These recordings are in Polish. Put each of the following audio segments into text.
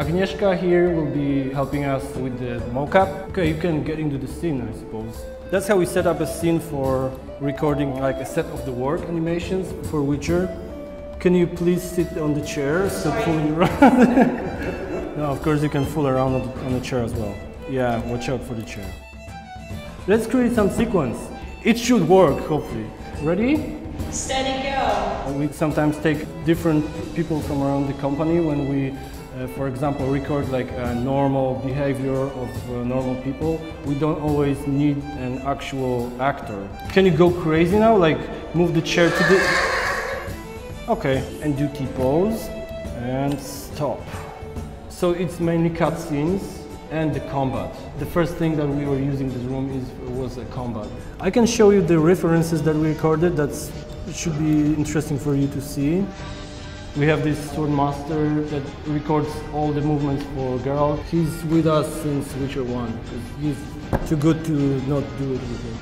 Agnieszka here will be helping us with the mocap. Okay, you can get into the scene, I suppose. That's how we set up a scene for recording like a set of the work animations for Witcher. Can you please sit on the chair, so fooling around? No, of course you can fool around on the chair as well. Yeah, watch out for the chair. Let's create some sequence. It should work, hopefully. Ready? Steady, go. We sometimes take different people from around the company when we, for example, record like a normal behavior of normal people. We don't always need an actual actor. Can you go crazy now? Like move the chair to the... Okay, and do T-pose and stop. So it's mainly cutscenes and the combat. The first thing that we were using this room was a combat. I can show you the references that we recorded. That should be interesting for you to see. We have this sword master that records all the movements for Geralt. He's with us since Witcher 1 because he's too good to not do it with him.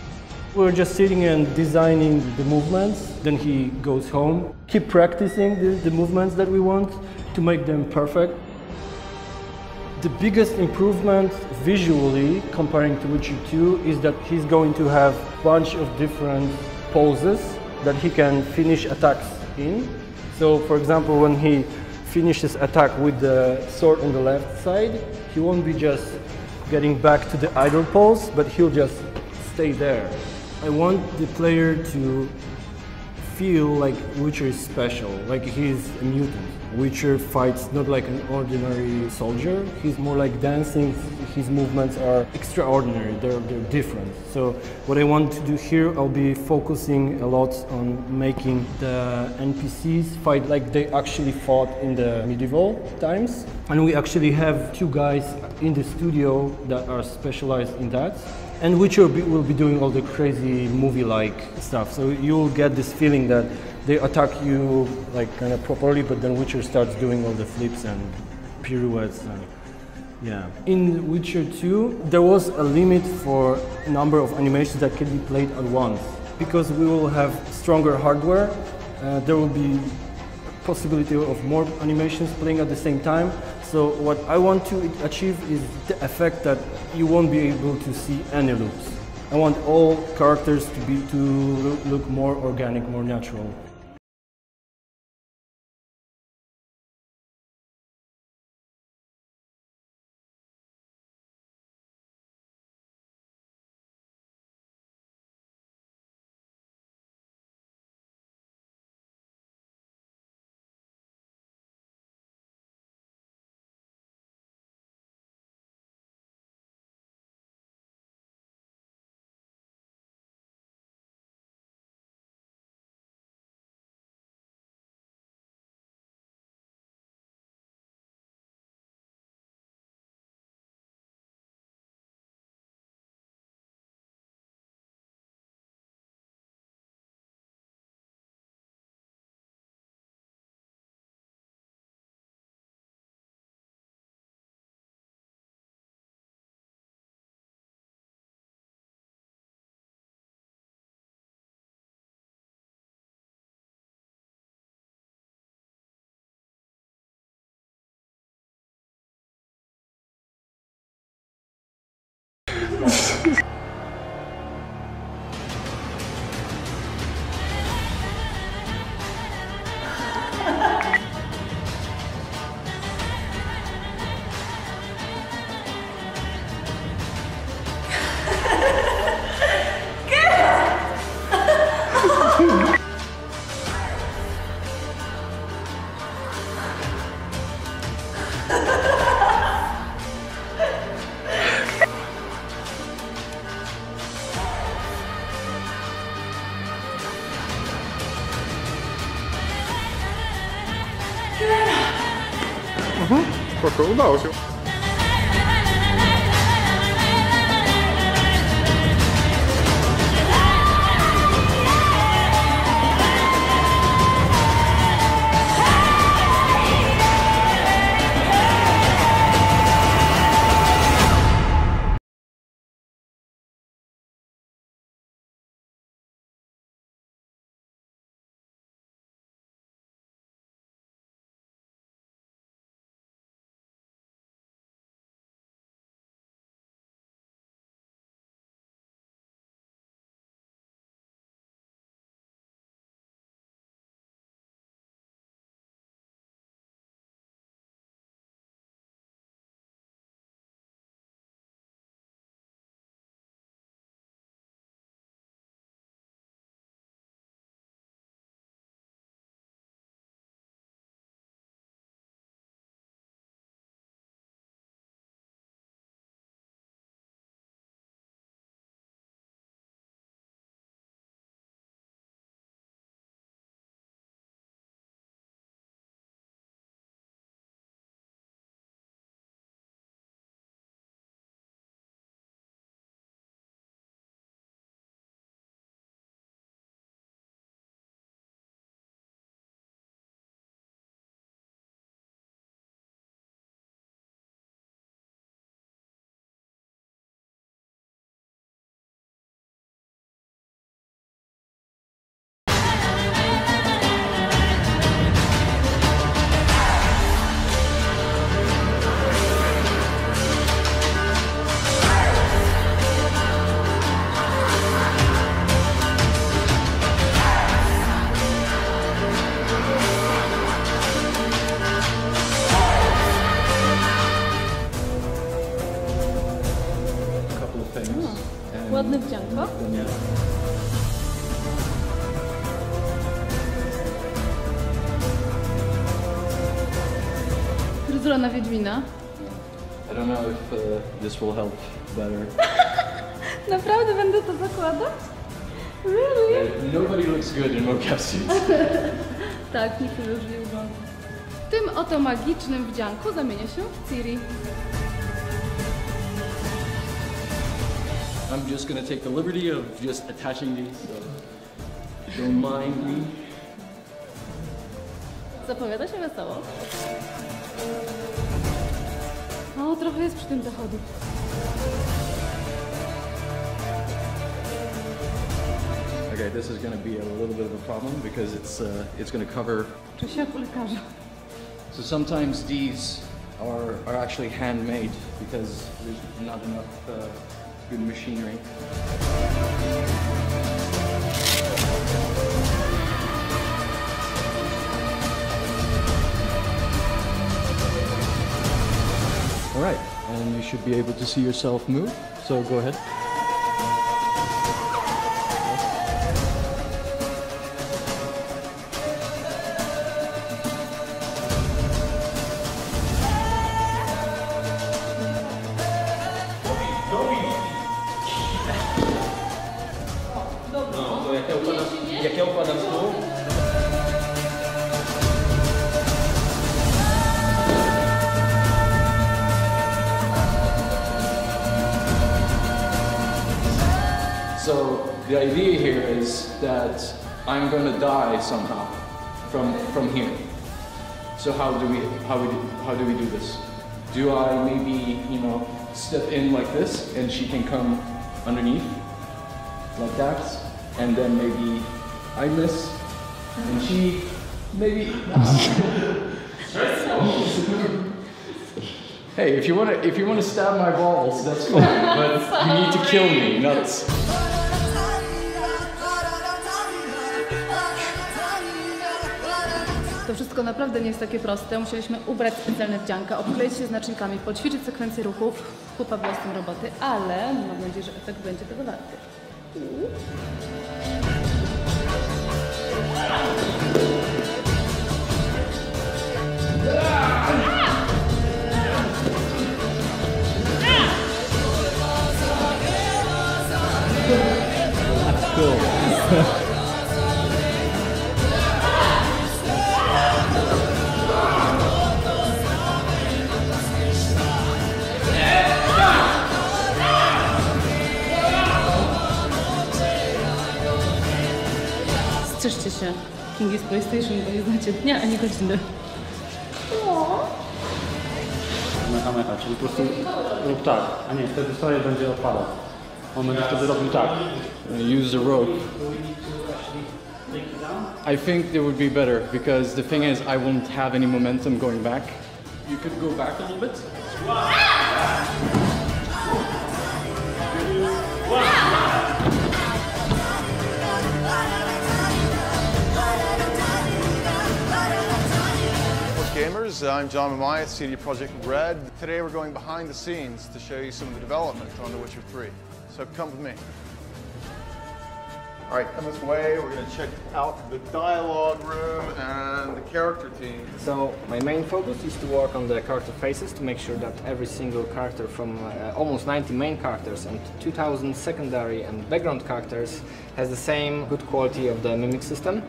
We're just sitting and designing the movements. Then he goes home, keep practicing the movements that we want to make them perfect. The biggest improvement visually comparing to Witcher 2 is that he's going to have a bunch of different poses that he can finish attacks in. So for example, when he finishes attack with the sword on the left side, he won't be just getting back to the idle pose, but he'll just stay there. I want the player to feel like Witcher is special, like he's a mutant. Witcher fights not like an ordinary soldier, he's more like dancing, his movements are extraordinary, they're different. So what I want to do here, I'll be focusing a lot on making the NPCs fight like they actually fought in the medieval times. And we actually have two guys in the studio that are specialized in that. And Witcher will be doing all the crazy movie-like stuff. So you'll get this feeling that they attack you like kind of properly, but then Witcher starts doing all the flips and pirouettes. And, yeah. In Witcher 2, there was a limit for number of animations that can be played at once. Because we will have stronger hardware, there will be possibility of more animations playing at the same time. So what I want to achieve is the effect that you won't be able to see any loops. I want all characters to look more organic, more natural. Spoko, udało się. things. Ładne wdzianko. Yeah. Fryzura na Wiedźmina. I don't know if this will help better. Naprawdę będę to zakładać? Really? Nobody looks good in mocap suits. Tak, nikt już nie wygląda. W tym oto magicznym wdzianku zamienię się w Ciri. I'm just gonna take the liberty of just attaching these, so don't mind me. Zapowiada się wesoło. O, trochę jest przy tym zachodu. Okay, this is gonna be a little bit of a problem because it's gonna cover. Czuję się jak u lekarza. So sometimes these are actually handmade because there's not enough good machinery. All right, and you should be able to see yourself move, so go ahead. Jak ja układam stół? So the idea here is that I'm going to die somehow from here. So how do we do this? Do I maybe, step in like this and she can come underneath like that, and then maybe I miss and she maybe Hey, if you wanna stab my balls, that's fine, but you need to kill me, not. To wszystko naprawdę nie jest takie proste. Musieliśmy ubrać specjalne wdzianka, obkleić się znacznikami, poćwiczyć sekwencję ruchów. Kupa była z tym roboty, ale mam nadzieję, że efekt będzie tego warty. Cool. Strzeżcie się, King jest PlayStation, bo nie znacie dnia ani godziny. Na kamera, czyli po prostu rób tak, a nie, wtedy stoję będzie odpadał. On będzie wtedy robił tak. Use the rope. I think it would be better because the thing is I won't have any momentum going back. You could go back a little bit. Gamers, I'm John Mamaya, CD Projekt Red. Today we're going behind the scenes to show you some of the development on The Witcher 3. So come with me. All right, come this way. We're going to check out the dialogue room and the character team. So my main focus is to work on the character faces to make sure that every single character from almost 90 main characters and 2000 secondary and background characters has the same good quality of the mimic system.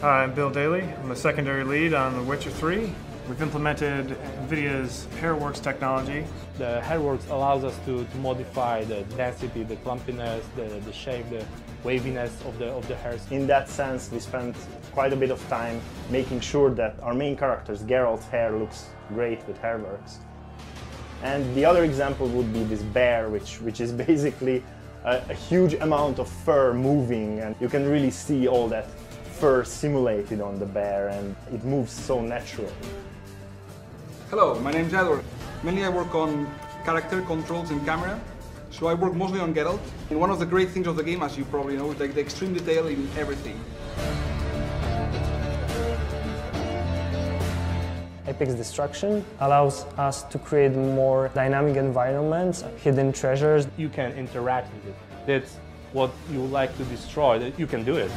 Hi, I'm Bill Daly. I'm a secondary lead on The Witcher 3. We've implemented NVIDIA's Hairworks technology. The Hairworks allows us to modify the density, the clumpiness, the shape, the waviness of the hairs. In that sense, we spent quite a bit of time making sure that our main character's Geralt's hair looks great with Hairworks. And the other example would be this bear, which is basically a huge amount of fur moving, and you can really see all that fur simulated on the bear, and it moves so naturally. Hello, my name is Edward. Mainly I work on character controls and camera, so I work mostly on Geralt. And one of the great things of the game, as you probably know, is like the extreme detail in everything. A Epic's destruction allows us to create more dynamic environments, hidden treasures. You can interact with it. That's what you like to destroy, that you can do it.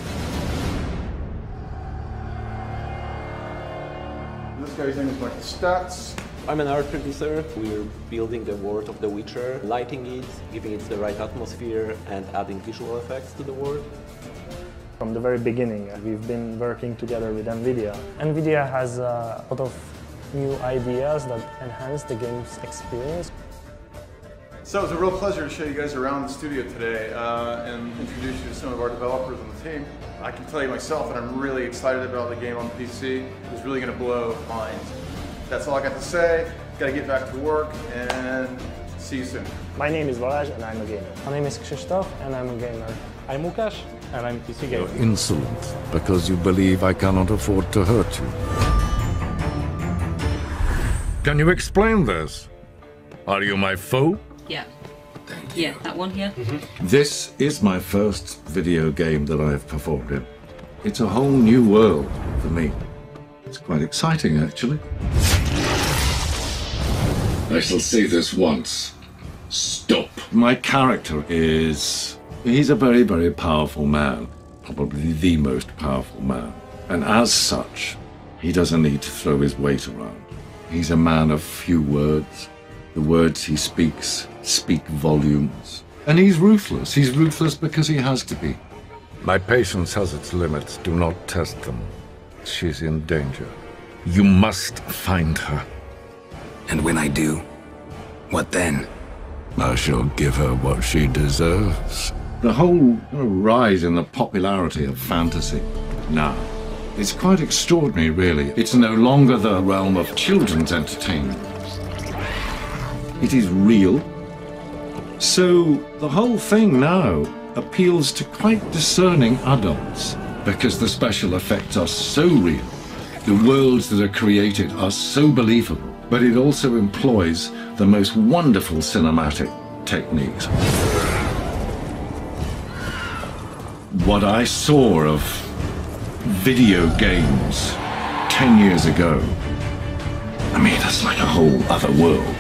This guy's name is Michael Stats. I'm an art producer. We're building the world of The Witcher, lighting it, giving it the right atmosphere, and adding visual effects to the world. From the very beginning, we've been working together with NVIDIA. NVIDIA has a lot of new ideas that enhance the game's experience. So it's a real pleasure to show you guys around the studio today and introduce you to some of our developers on the team. I can tell you myself that I'm really excited about the game on PC. It's really going to blow minds. That's all I got to say. Got to get back to work and see you soon. My name is Balázs and I'm a gamer. My name is Krzysztof and I'm a gamer. I'm Łukasz and I'm PC gamer. You're insolent because you believe I cannot afford to hurt you. Can you explain this? Are you my foe? Yeah. Yeah, that one here. This is my first video game that I've performed in. It's a whole new world for me. It's quite exciting, actually. I shall say this once. Stop. My character he's a very, very powerful man. Probably the most powerful man. And as such, he doesn't need to throw his weight around. He's a man of few words. The words he speaks speak volumes. And he's ruthless. He's ruthless because he has to be. My patience has its limits. Do not test them. She's in danger. You must find her. And when I do, what then? I shall give her what she deserves. The whole rise in the popularity of fantasy now, it's quite extraordinary, really. It's no longer the realm of children's entertainment. It is real. So the whole thing now appeals to quite discerning adults because the special effects are so real. The worlds that are created are so believable, but it also employs the most wonderful cinematic techniques. What I saw of video games 10 years ago, I mean, that's like a whole other world.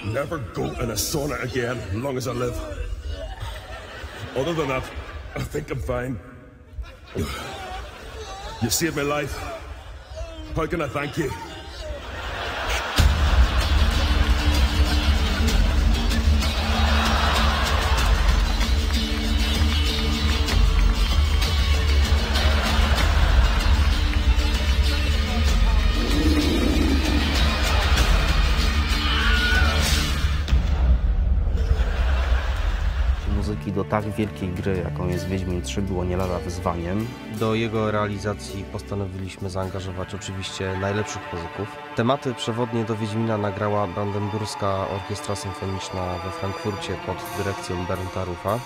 Never go in a sauna again, as long as I live. Other than that, I think I'm fine. You saved my life. How can I thank you? dźwięki do tak wielkiej gry, jaką jest Wiedźmin 3, było nie lada wyzwaniem. Do jego realizacji postanowiliśmy zaangażować oczywiście najlepszych muzyków. Tematy przewodnie do Wiedźmina nagrała Brandenburska Orkiestra Symfoniczna we Frankfurcie pod dyrekcją Bernta Ruffa.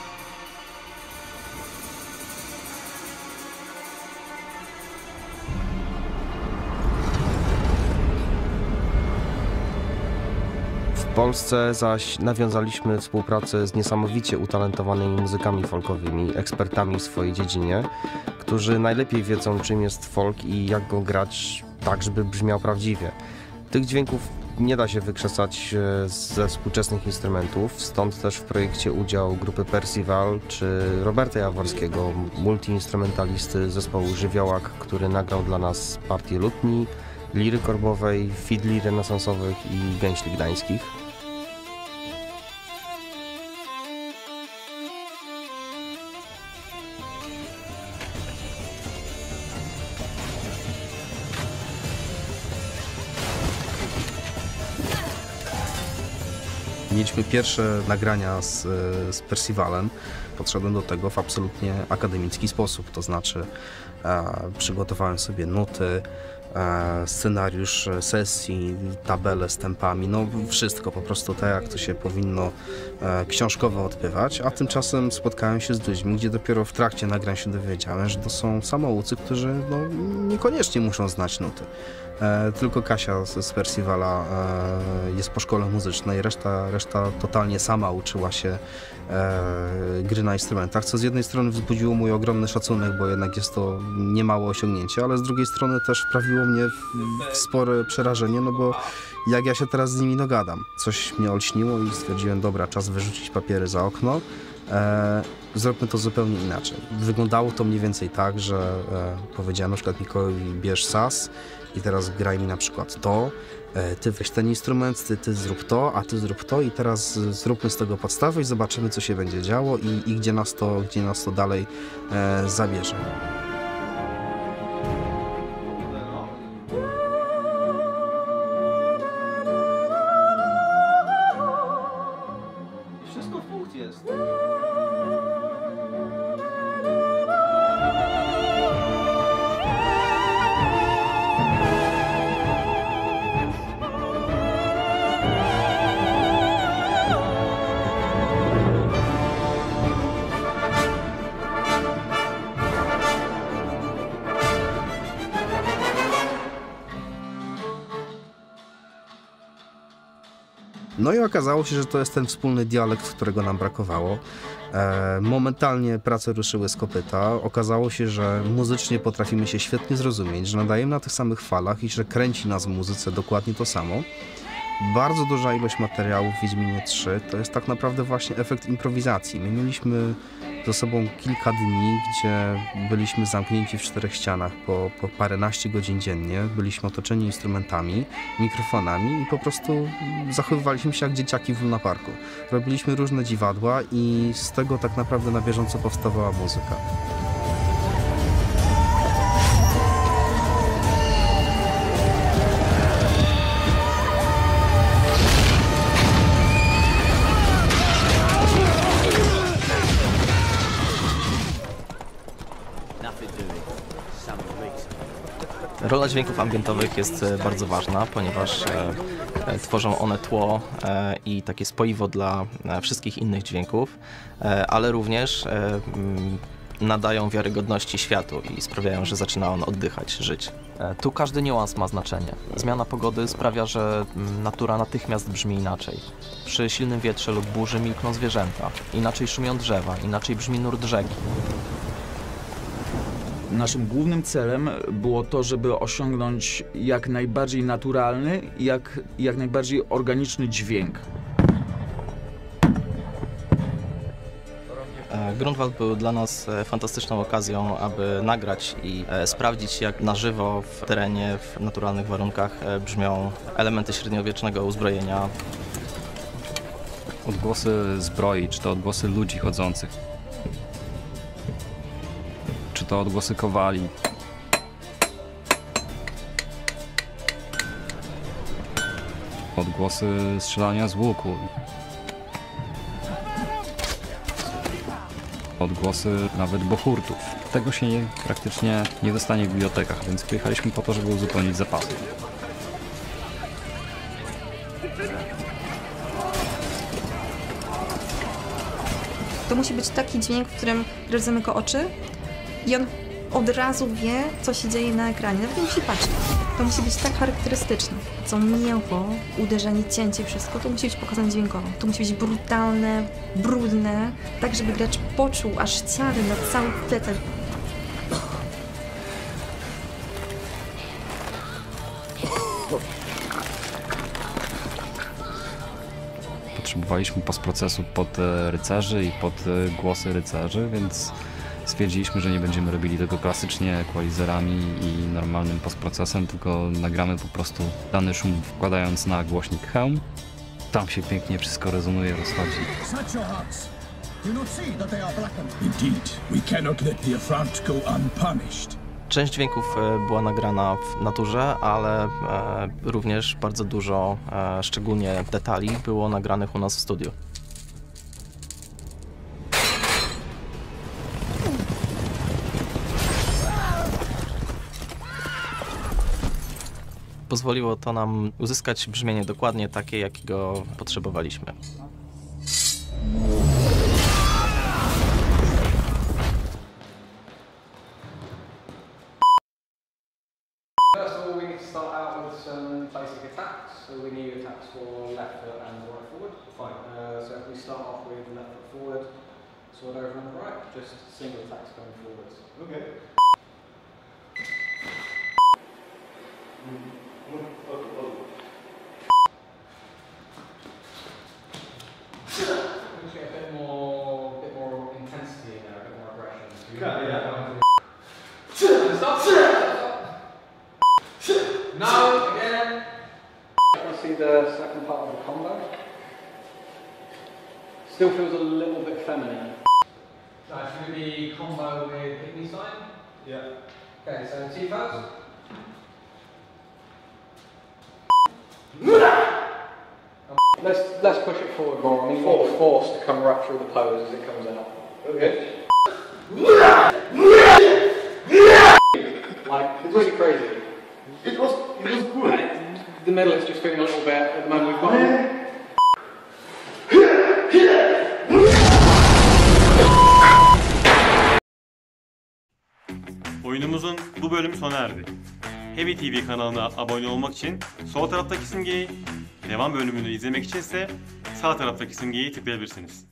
W Polsce zaś nawiązaliśmy współpracę z niesamowicie utalentowanymi muzykami folkowymi, ekspertami w swojej dziedzinie, którzy najlepiej wiedzą, czym jest folk i jak go grać tak, żeby brzmiał prawdziwie. Tych dźwięków nie da się wykrzesać ze współczesnych instrumentów, stąd też w projekcie udział grupy Percival czy Roberta Jaworskiego, multiinstrumentalisty zespołu Żywiołak, który nagrał dla nas partie lutni, liry korbowej, fidli renesansowych i gęśli gdańskich. Mieliśmy pierwsze nagrania z Percivalem. Podszedłem do tego w absolutnie akademicki sposób, to znaczy przygotowałem sobie nuty, scenariusz sesji, tabele z tempami, no wszystko po prostu tak, jak to się powinno książkowo odbywać, a tymczasem spotkałem się z ludźmi, gdzie dopiero w trakcie nagrań się dowiedziałem, że to są samoucy, którzy no, niekoniecznie muszą znać nuty. Tylko Kasia z Percivala jest po szkole muzycznej, reszta totalnie sama uczyła się gry na instrumentach, co z jednej strony wzbudziło mój ogromny szacunek, bo jednak jest to niemałe osiągnięcie, ale z drugiej strony też wprawiło mnie w spore przerażenie, no bo jak ja się teraz z nimi dogadam. Coś mnie olśniło i stwierdziłem, dobra, czas wyrzucić papiery za okno. Zróbmy to zupełnie inaczej. Wyglądało to mniej więcej tak, że powiedziałem na przykład Mikołajowi, bierz sas i teraz graj mi na przykład to, ty weź ten instrument, ty zrób to, a ty zrób to i teraz zróbmy z tego podstawę i zobaczymy, co się będzie działo i gdzie nas to dalej zabierze. Wszystko w punkt jest. No i okazało się, że to jest ten wspólny dialekt, którego nam brakowało. Momentalnie prace ruszyły z kopyta. Okazało się, że muzycznie potrafimy się świetnie zrozumieć, że nadajemy na tych samych falach i że kręci nas w muzyce dokładnie to samo. Bardzo duża ilość materiałów w Wiedźminie 3 to jest tak naprawdę właśnie efekt improwizacji. My mieliśmy ze sobą kilka dni, gdzie byliśmy zamknięci w 4 ścianach po paręnaście godzin dziennie. Byliśmy otoczeni instrumentami, mikrofonami i po prostu zachowywaliśmy się jak dzieciaki w lunaparku. Robiliśmy różne dziwadła i z tego tak naprawdę na bieżąco powstawała muzyka. Rola dźwięków ambientowych jest bardzo ważna, ponieważ tworzą one tło i takie spoiwo dla wszystkich innych dźwięków, ale również nadają wiarygodności światu i sprawiają, że zaczyna on oddychać, żyć. Tu każdy niuans ma znaczenie. Zmiana pogody sprawia, że natura natychmiast brzmi inaczej. Przy silnym wietrze lub burzy milkną zwierzęta, inaczej szumią drzewa, inaczej brzmi nurt rzeki. Naszym głównym celem było to, żeby osiągnąć jak najbardziej naturalny i jak najbardziej organiczny dźwięk. Grunwald był dla nas fantastyczną okazją, aby nagrać i sprawdzić, jak na żywo w terenie, w naturalnych warunkach brzmią elementy średniowiecznego uzbrojenia. Odgłosy zbroi, czy to odgłosy ludzi chodzących, czy to odgłosy kowali. Odgłosy strzelania z łuku. odgłosy nawet bohurtów. Tego się praktycznie nie dostanie w bibliotekach, więc przyjechaliśmy po to, żeby uzupełnić zapasy. To musi być taki dźwięk, w którym gracz zamyka oczy i on od razu wie, co się dzieje na ekranie, nawet nie musi patrzeć. To musi być tak charakterystyczne. Co mięcho, uderzenie, cięcie, wszystko, to musi być pokazane dźwiękowo. To musi być brutalne, brudne, tak żeby gracz poczuł aż ciary na cały plecak. Potrzebowaliśmy postprocesu pod rycerzy i pod głosy rycerzy, więc stwierdziliśmy, że nie będziemy robili tego klasycznie equalizerami i normalnym postprocesem, tylko nagramy po prostu dany szum wkładając na głośnik hełm. Tam się pięknie wszystko rezonuje, rozchodzi. Część dźwięków była nagrana w naturze, ale również bardzo dużo, szczególnie detali, było nagranych u nas w studiu. Pozwoliło to nam uzyskać brzmienie dokładnie takie, jakiego potrzebowaliśmy. First of all, we need to start out with some basic attacks. So we need attacks for left foot and right forward. Fine. So if we start off with left foot forward, sword over on the right, just single attacks going forwards. Okay. Let's get a bit more intensity in there, a bit more aggression. Okay, yeah. Stop. No, again. Let's see the second part of the combo. Still feels a little bit feminine. So it's going to be combo with pick me sign. Yeah. Okay, so T first. Let's push it forward more. I mean, more force to come right through the pose as it comes out. Okay. Like, it's really crazy. It was good. The middle is just feeling a little bit at the moment. We've got. Oyunumuzun bu bölümü sona erdi. Heavy TV kanalına abone olmak için sol taraftaki simgeyi, devam bölümünü izlemek içinse sağ taraftaki simgeyi tıklayabilirsiniz.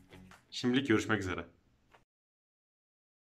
Şimdilik görüşmek üzere.